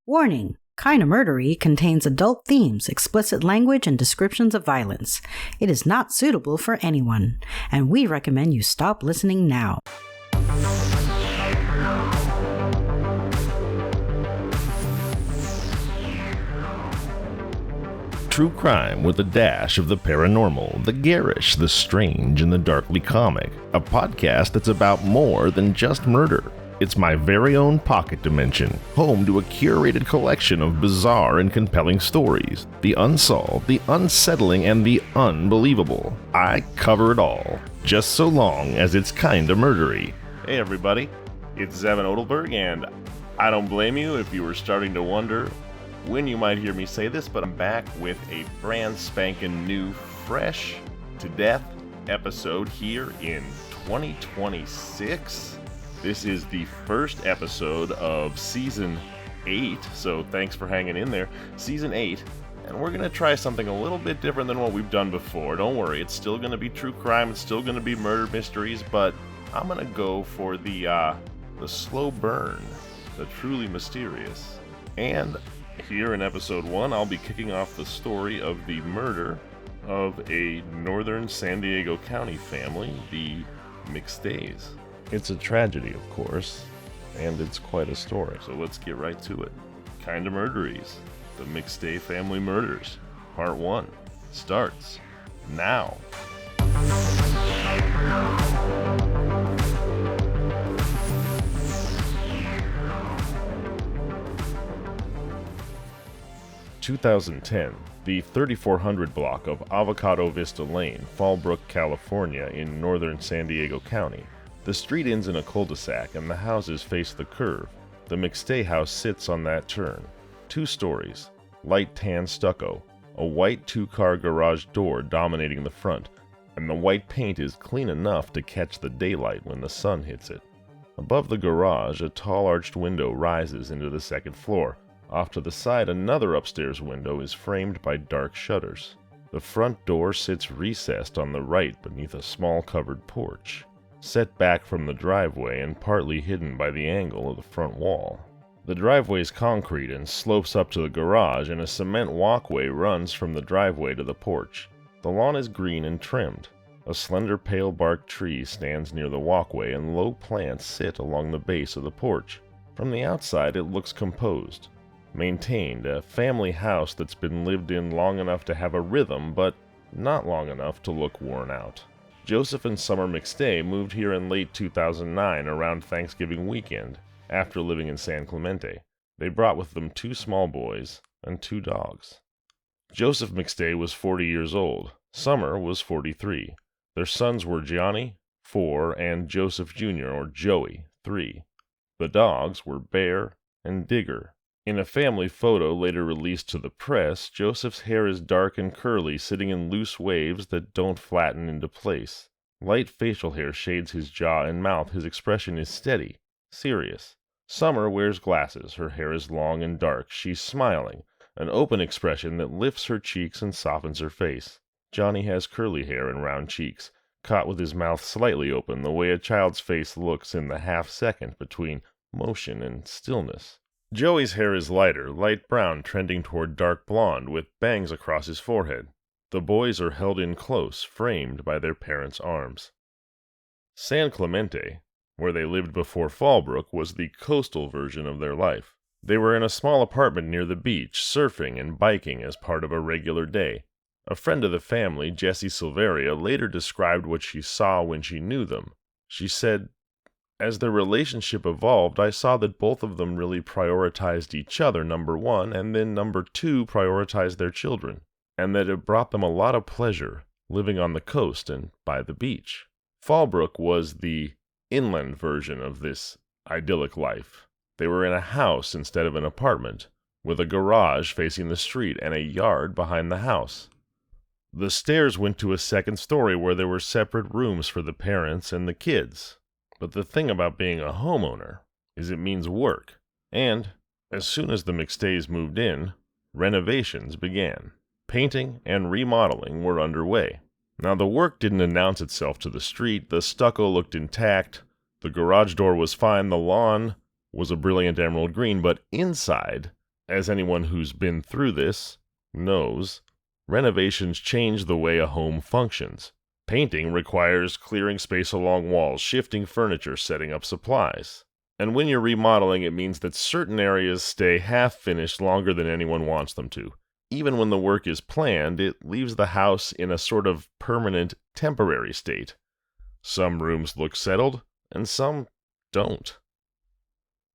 Warning! Kinda Murdery contains adult themes, explicit language, and descriptions of violence. It is not suitable for anyone, and we recommend you stop listening now. True crime with a dash of the paranormal, the garish, the strange, and the darkly comic. A podcast that's about more than just murder. It's my very own pocket dimension, home to a curated collection of bizarre and compelling stories. The unsolved, the unsettling, and the unbelievable. I cover it all, just so long as it's kinda murdery. Hey everybody, it's Zevin Odelberg, and I don't blame you if you were starting to wonder when you might hear me say this, but I'm back with a brand spanking new, fresh to death episode here in 2026. This is the first episode of Season 8, so thanks for hanging in there. Season 8, and we're going to try something a little bit different than what we've done before. Don't worry, it's still going to be true crime, it's still going to be murder mysteries, but I'm going to go for the slow burn, the truly mysterious. And here in episode 1, I'll be kicking off the story of the murder of a northern San Diego County family, the McStays. It's a tragedy, of course, and it's quite a story, so let's get right to it. Kinda Murderies, the McStay family murders, part 1, starts now. (2010), the 3400 block of Avocado Vista Lane, Fallbrook, California, in northern San Diego County. The street ends in a cul-de-sac and the houses face the curve. The McStay house sits on that turn. 2 stories, light tan stucco, a white 2-car garage door dominating the front, and the white paint is clean enough to catch the daylight when the sun hits it. Above the garage, a tall arched window rises into the second floor. Off to the side, another upstairs window is framed by dark shutters. The front door sits recessed on the right beneath a small covered porch, set back from the driveway and partly hidden by the angle of the front wall. The driveway is concrete and slopes up to the garage, and a cement walkway runs from the driveway to the porch. The lawn is green and trimmed. A slender pale bark tree stands near the walkway, and low plants sit along the base of the porch. From the outside it looks composed, maintained, a family house that's been lived in long enough to have a rhythm, but not long enough to look worn out. Joseph and Summer McStay moved here in late 2009 around Thanksgiving weekend, after living in San Clemente. They brought with them 2 small boys and 2 dogs. Joseph McStay was 40 years old. Summer was 43. Their sons were Johnny, 4, and Joseph Jr., or Joey, 3. The dogs were Bear and Digger. In a family photo later released to the press, Joseph's hair is dark and curly, sitting in loose waves that don't flatten into place. Light facial hair shades his jaw and mouth. His expression is steady, serious. Summer wears glasses. Her hair is long and dark. She's smiling, an open expression that lifts her cheeks and softens her face. Johnny has curly hair and round cheeks, caught with his mouth slightly open, the way a child's face looks in the half-second between motion and stillness. Joey's hair is lighter, light brown trending toward dark blonde, with bangs across his forehead. The boys are held in close, framed by their parents' arms. San Clemente, where they lived before Fallbrook, was the coastal version of their life. They were in a small apartment near the beach, surfing and biking as part of a regular day. A friend of the family, Jessie Silveria, later described what she saw when she knew them. She said, "As their relationship evolved, I saw that both of them really prioritized each other, number 1, and then number 2 prioritized their children, and that it brought them a lot of pleasure, living on the coast and by the beach." Fallbrook was the inland version of this idyllic life. They were in a house instead of an apartment, with a garage facing the street and a yard behind the house. The stairs went to a second story where there were separate rooms for the parents and the kids. But the thing about being a homeowner is it means work, and as soon as the McStays moved in, renovations began. Painting and remodeling were underway. Now the work didn't announce itself to the street. The stucco looked intact, the garage door was fine, the lawn was a brilliant emerald green, but inside As anyone who's been through this knows, renovations change the way a home functions. Painting requires clearing space along walls, shifting furniture, setting up supplies. And when you're remodeling, it means that certain areas stay half-finished longer than anyone wants them to. Even when the work is planned, it leaves the house in a sort of permanent, temporary state. Some rooms look settled, and some don't.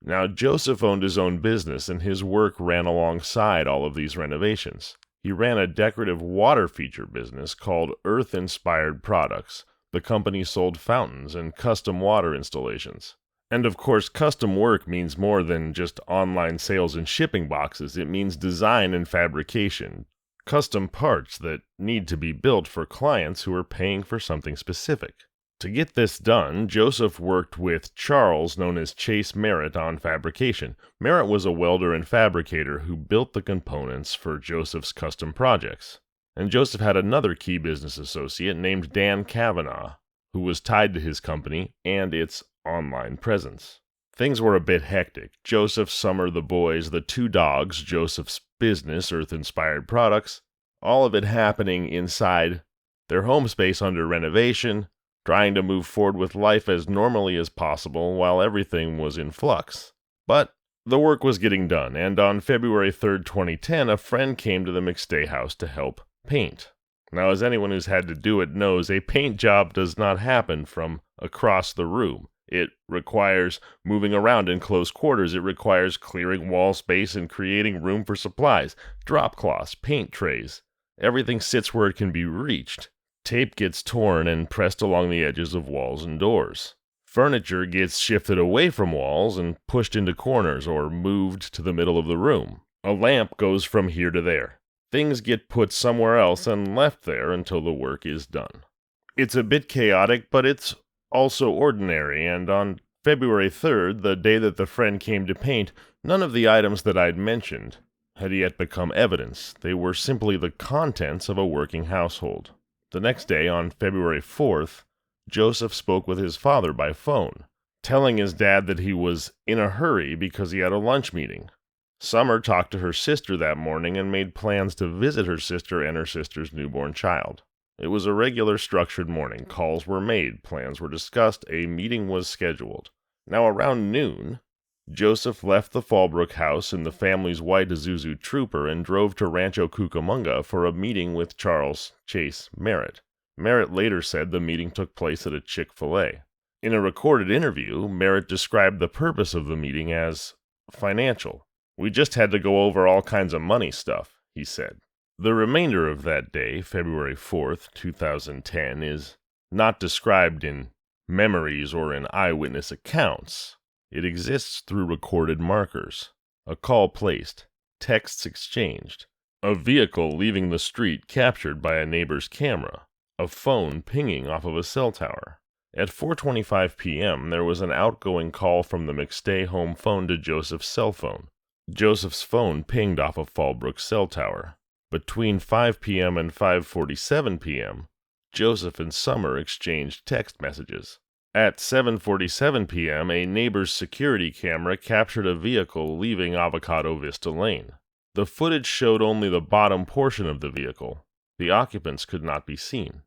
Now, Joseph owned his own business, and his work ran alongside all of these renovations. He ran a decorative water feature business called Earth-Inspired Products. The company sold fountains and custom water installations. And of course, custom work means more than just online sales and shipping boxes. It means design and fabrication. Custom parts that need to be built for clients who are paying for something specific. To get this done, Joseph worked with Charles, known as Chase Merritt, on fabrication. Merritt was a welder and fabricator who built the components for Joseph's custom projects. And Joseph had another key business associate named Dan Kavanaugh, who was tied to his company and its online presence. Things were a bit hectic. Joseph, Summer, the boys, the 2 dogs, Joseph's business, Earth-Inspired Products, all of it happening inside their home space under renovation, trying to move forward with life as normally as possible while everything was in flux. But the work was getting done, and on February 3rd, 2010, a friend came to the McStay house to help paint. Now, as anyone who's had to do it knows, a paint job does not happen from across the room. It requires moving around in close quarters. It requires clearing wall space and creating room for supplies, drop cloths, paint trays. Everything sits where it can be reached. Tape gets torn and pressed along the edges of walls and doors. Furniture gets shifted away from walls and pushed into corners or moved to the middle of the room. A lamp goes from here to there. Things get put somewhere else and left there until the work is done. It's a bit chaotic, but it's also ordinary, and on February 3rd, the day that the friend came to paint, none of the items that I'd mentioned had yet become evidence. They were simply the contents of a working household. The next day, on February 4th, Joseph spoke with his father by phone, telling his dad that he was in a hurry because he had a lunch meeting. Summer talked to her sister that morning and made plans to visit her sister and her sister's newborn child. It was a regular, structured morning. Calls were made, plans were discussed, a meeting was scheduled. Now, around noon, Joseph left the Fallbrook house in the family's white Isuzu Trooper and drove to Rancho Cucamonga for a meeting with Charles Chase Merritt. Merritt later said the meeting took place at a Chick-fil-A. In a recorded interview, Merritt described the purpose of the meeting as financial. "We just had to go over all kinds of money stuff," he said. The remainder of that day, February 4th, 2010, is not described in memories or in eyewitness accounts. It exists through recorded markers. A call placed, texts exchanged, a vehicle leaving the street captured by a neighbor's camera, a phone pinging off of a cell tower. At 4:25 p.m., there was an outgoing call from the McStay home phone to Joseph's cell phone. Joseph's phone pinged off of Fallbrook cell tower. Between 5 p.m. and 5:47 p.m., Joseph and Summer exchanged text messages. At 7:47 p.m., a neighbor's security camera captured a vehicle leaving Avocado Vista Lane. The footage showed only the bottom portion of the vehicle. The occupants could not be seen.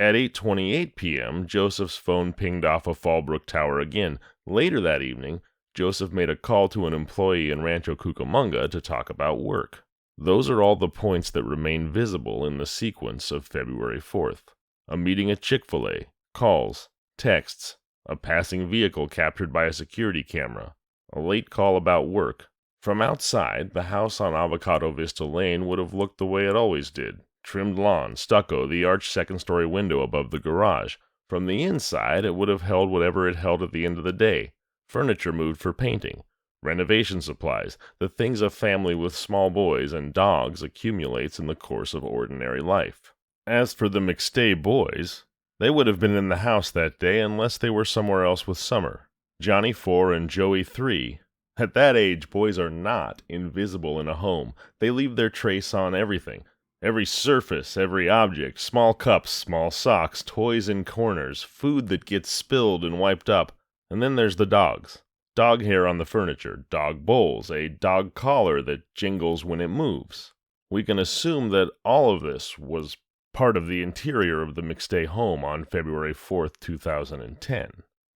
At 8:28 p.m., Joseph's phone pinged off a Fallbrook tower again. Later that evening, Joseph made a call to an employee in Rancho Cucamonga to talk about work. Those are all the points that remain visible in the sequence of February 4th. A meeting at Chick-fil-A, calls, texts, a passing vehicle captured by a security camera, a late call about work. From outside, the house on Avocado Vista Lane would have looked the way it always did. Trimmed lawn, stucco, the arched second-story window above the garage. From the inside, it would have held whatever it held at the end of the day. Furniture moved for painting. Renovation supplies, the things a family with small boys and dogs accumulates in the course of ordinary life. As for the McStay boys, they would have been in the house that day unless they were somewhere else with Summer. Johnny 4 and Joey 3. At that age, boys are not invisible in a home. They leave their trace on everything. Every surface, every object, small cups, small socks, toys in corners, food that gets spilled and wiped up. And then there's the dogs. dog hair on the furniture, dog bowls, a dog collar that jingles when it moves. We can assume that all of this was part of the interior of the McStay home on February 4th, 2010.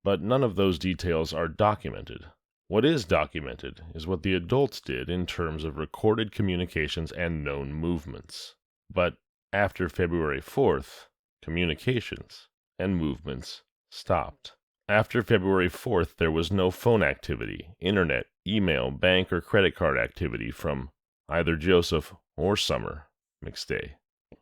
But none of those details are documented. What is documented is what the adults did in terms of recorded communications and known movements. But after February 4th, communications and movements stopped. After February 4th, there was no phone activity, internet, email, bank, or credit card activity from either Joseph or Summer McStay.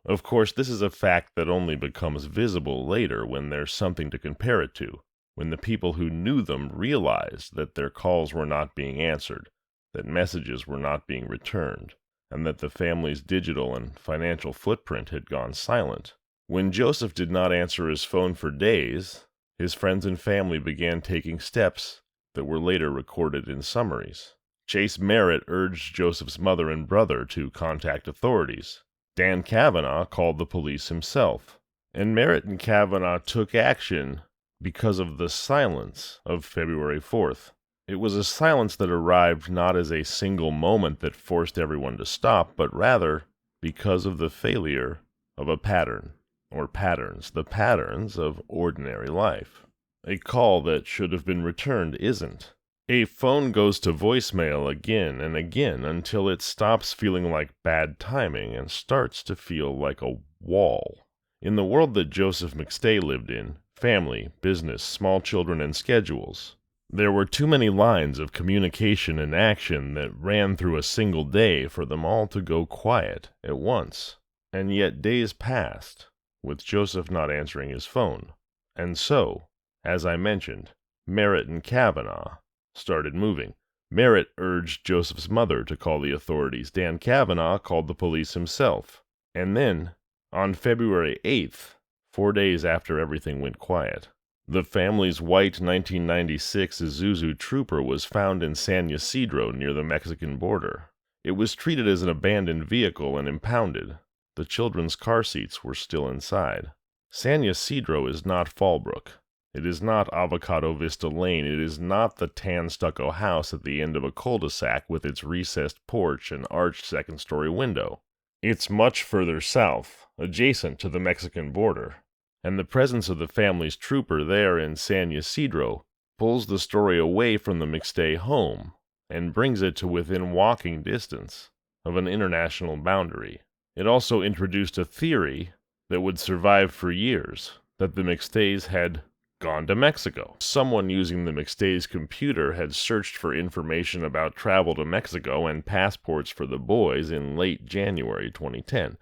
Of course, this is a fact that only becomes visible later when there's something to compare it to, when the people who knew them realized that their calls were not being answered, that messages were not being returned, and that the family's digital and financial footprint had gone silent. When Joseph did not answer his phone for days, his friends and family began taking steps that were later recorded in summaries. Chase Merritt urged Joseph's mother and brother to contact authorities. Dan Kavanaugh called the police himself. And Merritt and Kavanaugh took action because of the silence of February 4th. It was a silence that arrived not as a single moment that forced everyone to stop, but rather because of the failure of a pattern, or patterns, the patterns of ordinary life. A call that should have been returned isn't. A phone goes to voicemail again and again until it stops feeling like bad timing and starts to feel like a wall. In the world that Joseph McStay lived in, family, business, small children, and schedules, there were too many lines of communication and action that ran through a single day for them all to go quiet at once. And yet days passed, with Joseph not answering his phone. And so, as I mentioned, Merritt and Kavanaugh started moving. Merritt urged Joseph's mother to call the authorities. Dan Kavanaugh called the police himself. And then, on February 8th, 4 days after everything went quiet, the family's white 1996 Isuzu Trooper was found in San Ysidro near the Mexican border. It was treated as an abandoned vehicle and impounded. The children's car seats were still inside. San Ysidro is not Fallbrook. It is not Avocado Vista Lane. It is not the tan stucco house at the end of a cul-de-sac with its recessed porch and arched second-story window. It's much further south, adjacent to the Mexican border, and the presence of the family's trooper there in San Ysidro pulls the story away from the McStay home and brings it to within walking distance of an international boundary. It also introduced a theory that would survive for years, that the McStays had gone to Mexico. Someone using the McStay's computer had searched for information about travel to Mexico and passports for the boys in late January 2010,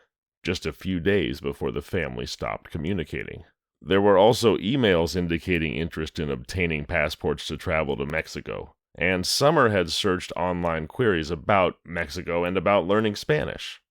just a few days before the family stopped communicating. There were also emails indicating interest in obtaining passports to travel to Mexico, and Summer had searched online queries about Mexico and about learning Spanish.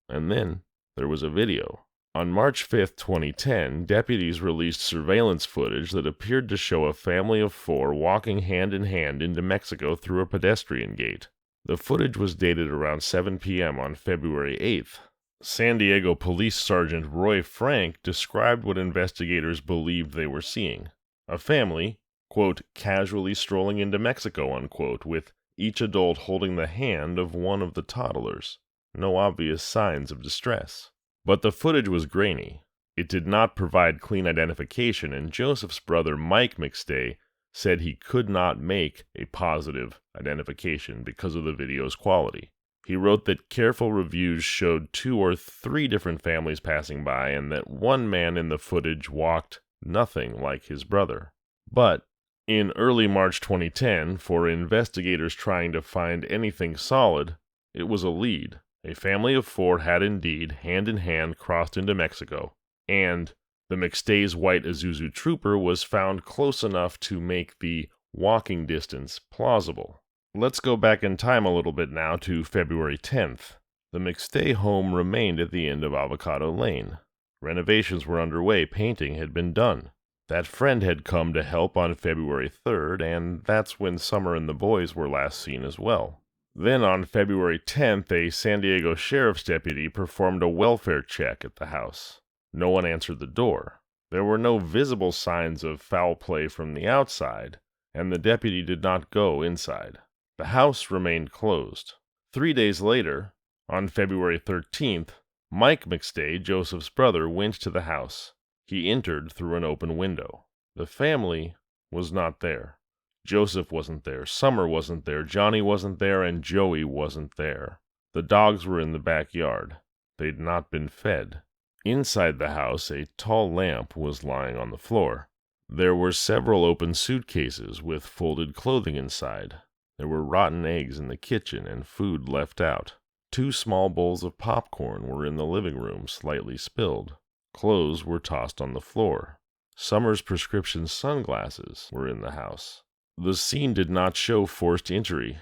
And then there was a video. On March 5, 2010, deputies released surveillance footage that appeared to show a family of 4 walking hand in hand into Mexico through a pedestrian gate. The footage was dated around 7 p.m. on February 8th. San Diego Police Sergeant Roy Frank described what investigators believed they were seeing. A family, quote, casually strolling into Mexico, unquote, with each adult holding the hand of one of the toddlers. No obvious signs of distress. But the footage was grainy. It did not provide clean identification, and Joseph's brother Mike McStay said he could not make a positive identification because of the video's quality. He wrote that careful reviews showed 2 or 3 different families passing by, and that one man in the footage walked nothing like his brother. But in early March 2010, for investigators trying to find anything solid, it was a lead. A family of 4 had indeed, hand in hand, crossed into Mexico, and the McStay's white Isuzu Trooper was found close enough to make the walking distance plausible. Let's go back in time a little bit now to February 10th. The McStay home remained at the end of Avocado Lane. Renovations were underway, painting had been done. That friend had come to help on February 3rd, and that's when Summer and the boys were last seen as well. Then on February 10th, a San Diego sheriff's deputy performed a welfare check at the house. No one answered the door. There were no visible signs of foul play from the outside, and the deputy did not go inside. The house remained closed. 3 days later, on February 13th, Mike McStay, Joseph's brother, went to the house. He entered through an open window. The family was not there. Joseph wasn't there, Summer wasn't there, Johnny wasn't there, and Joey wasn't there. The dogs were in the backyard. They'd not been fed. Inside the house, a tall lamp was lying on the floor. There were several open suitcases with folded clothing inside. There were rotten eggs in the kitchen and food left out. 2 small bowls of popcorn were in the living room, slightly spilled. Clothes were tossed on the floor. Summer's prescription sunglasses were in the house. The scene did not show forced entry.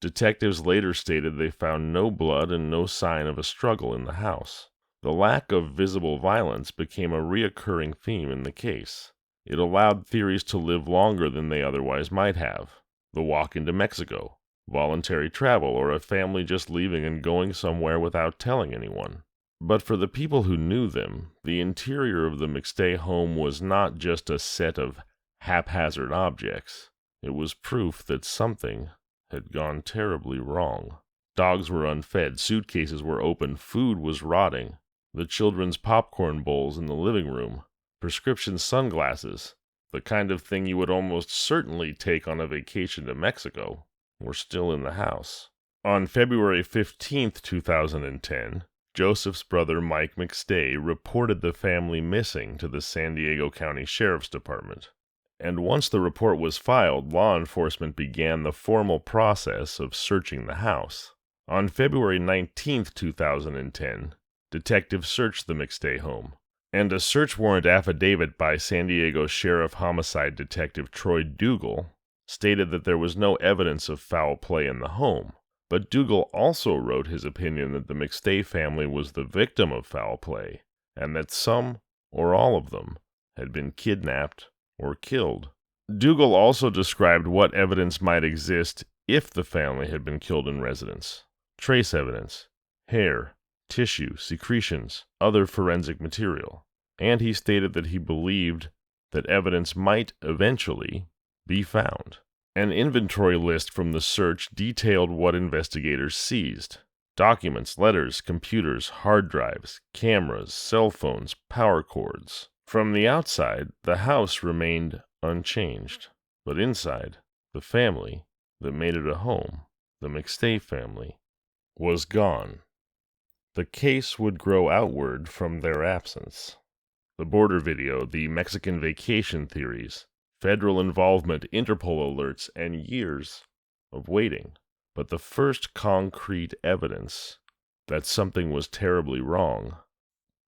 Detectives later stated they found no blood and no sign of a struggle in the house. The lack of visible violence became a reoccurring theme in the case. It allowed theories to live longer than they otherwise might have. The walk into Mexico, voluntary travel, or a family just leaving and going somewhere without telling anyone. But for the people who knew them, the interior of the McStay home was not just a set of haphazard objects. It was proof that something had gone terribly wrong. Dogs were unfed, suitcases were open, food was rotting. The children's popcorn bowls in the living room, prescription sunglasses, the kind of thing you would almost certainly take on a vacation to Mexico, were still in the house. On February 15th, 2010, Joseph's brother Mike McStay reported the family missing to the San Diego County Sheriff's Department. And once the report was filed, law enforcement began the formal process of searching the house. On February 19th, 2010, detectives searched the McStay home, and a search warrant affidavit by San Diego Sheriff Homicide Detective Troy Dougal stated that there was no evidence of foul play in the home. But Dougal also wrote his opinion that the McStay family was the victim of foul play, and that some, or all of them, had been kidnapped or killed. Dougal also described what evidence might exist if the family had been killed in residence. Trace evidence, hair, tissue, secretions, other forensic material. And he stated that he believed that evidence might eventually be found. An inventory list from the search detailed what investigators seized: documents, letters, computers, hard drives, cameras, cell phones, power cords. From the outside, the house remained unchanged, but inside, the family that made it a home, the McStay family, was gone. The case would grow outward from their absence. The border video, the Mexican vacation theories, federal involvement, Interpol alerts, and years of waiting. But the first concrete evidence that something was terribly wrong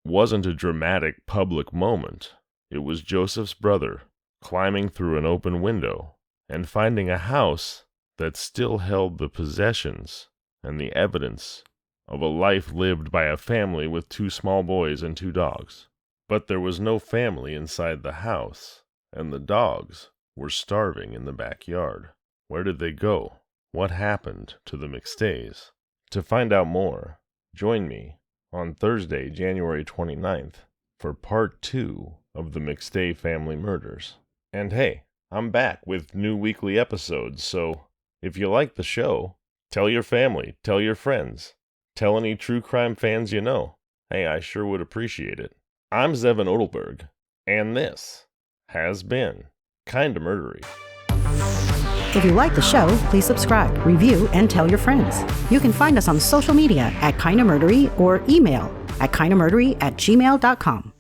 wasn't a dramatic public moment. It was Joseph's brother climbing through an open window and finding a house that still held the possessions and the evidence of a life lived by a family with 2 small boys and 2 dogs. But there was no family inside the house, and the dogs were starving in the backyard. Where did they go? What happened to the McStays? To find out more, join me on Thursday, January 29th, for part 2 of the McStay family murders. And hey, I'm back with new weekly episodes, so if you like the show, tell your family, tell your friends, tell any true crime fans you know. Hey, I sure would appreciate it. I'm Zevin Odelberg, and this has been Kinda Murdery. If you like the show, please subscribe, review, and tell your friends. You can find us on social media at Kinda Murdery or email at kindamurdery@gmail.com.